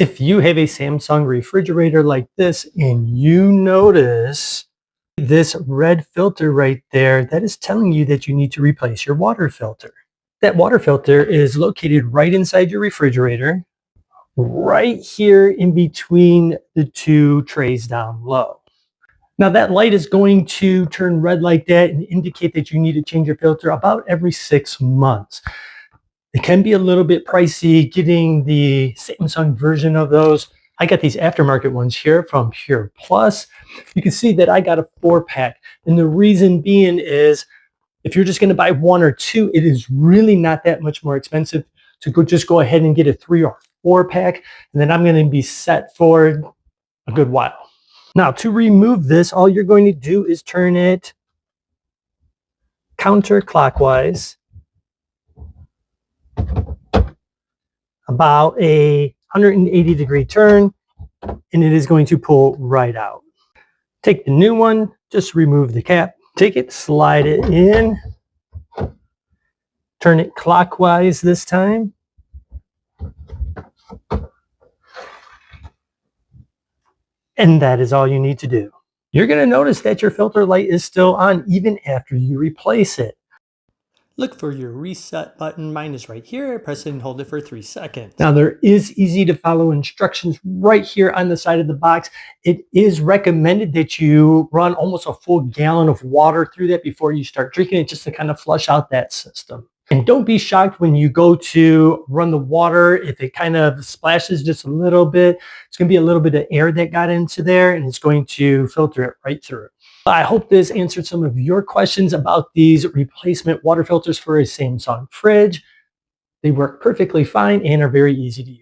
If you have a Samsung refrigerator like this and you notice this red filter right there, that is telling you that you need to replace your water filter. That water filter is located right inside your refrigerator, right here in between the two trays down low. Now that light is going to turn red like that and indicate that you need to change your filter about every 6 months. It can be a little bit pricey getting the Samsung version of those. I got these aftermarket ones here from Pure Plus. You can see that I got a 4-pack. And the reason being is if you're just going to buy 1 or 2, it is really not that much more expensive to just go ahead and get a 3 or 4-pack. And then I'm going to be set for a good while. Now to remove this, all you're going to do is turn it counterclockwise about a 180-degree turn, and it is going to pull right out. Take the new one, just remove the cap, take it, slide it in, turn it clockwise this time, and that is all you need to do. You're going to notice that your filter light is still on even after you replace it. Look for your reset button. Mine is right here. Press it and hold it for 3 seconds. Now there is easy to follow instructions right here on the side of the box. It is recommended that you run almost a full gallon of water through that before you start drinking it, just to kind of flush out that system. And don't be shocked when you go to run the water if it kind of splashes just a little bit. It's going to be a little bit of air that got into there, and it's going to filter it right through. I hope this answered some of your questions about these replacement water filters for a Samsung fridge. They work perfectly fine and are very easy to use.